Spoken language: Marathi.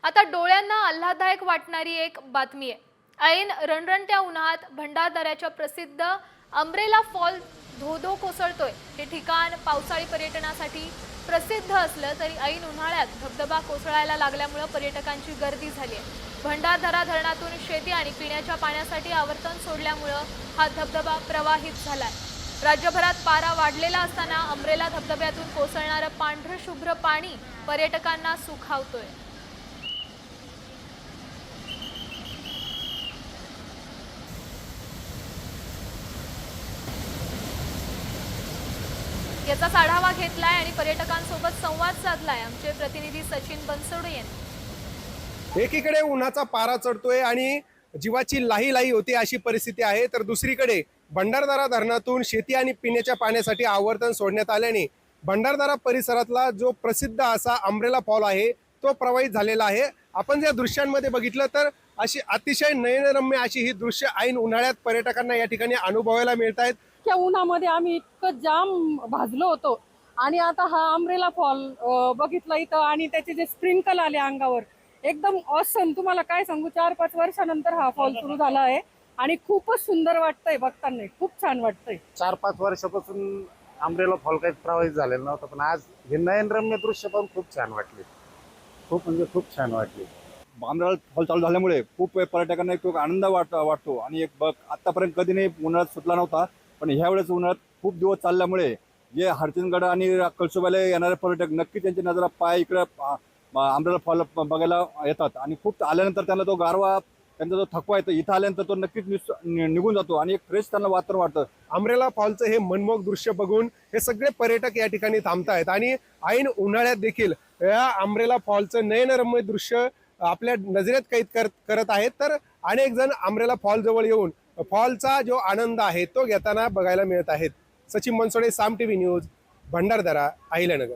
आता डोळ्यांना आल्हाददायक वाटणारी एक बातमी आहे। ऐन रणरणत्या उन्हात भंडारदऱ्याच्या प्रसिद्ध अम्ब्रेला फॉल धो कोसळतोय। हे ठिकाण पावसाळी पर्यटनासाठी प्रसिद्ध असलं तरी ऐन उन्हाळ्यात धबधबा कोसळायला लागल्यामुळे पर्यटकांची गर्दी झाली आहे। भंडारदरा धरणातून शेती आणि पिण्याच्या पाण्यासाठी आवर्तन सोडल्यामुळे हा धबधबा प्रवाहित झालाय। राज्यभरात पारा वाढलेला असताना अम्ब्रेला धबधब्यातून कोसळणारं पांढरं शुभ्र पाणी पर्यटकांना सुखावतोय। याचाच आढावा घेतलाय आणि पर्यटकांसोबत संवाद साधलाय आमचे प्रतिनिधी सचिन बनसोडे यांनी। एकीकडे उन्हाचा पारा चढतोय आणि जीवाची लाही होते अशी परिस्थिती आहे, तर दुसरीकडे भंडारदरा धरणातून शेती आणि पिण्याच्या पाण्यासाठी आवर्तन सोडण्यात आल्याने भंडारदरा परिसरातला जो प्रसिद्ध असा अम्ब्रेला फॉल आहे तो प्रवाहित झालेला आहे। आपण ज्या दृश्यांमध्ये बघितलं तर अशी अतिशय नयनरम्य अशी ही दृश्य ऐन उन्हाळ्यात पर्यटकांना या ठिकाणी अनुभवायला मिळत आहेत। त्या उन्हामध्ये आम्ही इतकं जाम भाजलो होतो आणि आता हा अम्ब्रेला फॉल बघितला इथं आणि त्याचे जे स्प्रिंकल आले अंगावर एकदम ऑसम। तुम्हाला काय सांगू, 4-5 वर्षानंतर हा फॉल सुरू झाला आहे आणि खूपच सुंदर वाटतंय बघताना, खूप छान वाटतंय। 4-5 वर्षापासून अम्ब्रेला फॉल काही प्रवाहित झालेला नव्हता, पण आज हे नयनरम्य दृश्य पण खूप छान वाटले, खूप छान वाटले। अम्ब्रेला फॉल चालू झाल्यामुळे खूप पर्यटकांना एक आनंद वाटतो आणि एक आतापर्यंत कधी नाही उन्हाळ्यात सुटला नव्हता, पण ह्या वेळेस उन्हाळ्यात खूप दिवस चालल्यामुळे जे हरचंदगड आणि कळसुबाईला येणारे पर्यटक नक्की त्यांची नजर पाय इकडे अम्ब्रेला फॉल बघायला येतात आणि खूप आल्यानंतर त्यांना तो गारवा, त्यांचा जो थकवा येतो इथं आल्यानंतर तो नक्कीच निघून जातो आणि एक फ्रेश त्यांना वातावरण वाटतं। अम्ब्रेला फॉलचं हे मनमोहक दृश्य बघून हे सगळे पर्यटक या ठिकाणी थांबतायत आणि ऐन उन्हाळ्यात देखील या अम्ब्रेला फॉलचं नयनरम्य दृश्य आपल्या नजरेत कैद करत आहेत। तर अनेक जण अम्ब्रेला फॉल जवळ येऊन फॉलचा जो आनंद आहे तो घेताना बघायला मिळत आहेत। सचिन बनसोडे, साम टीव्ही न्यूज, भंडारदरा, अहिल्यानगर।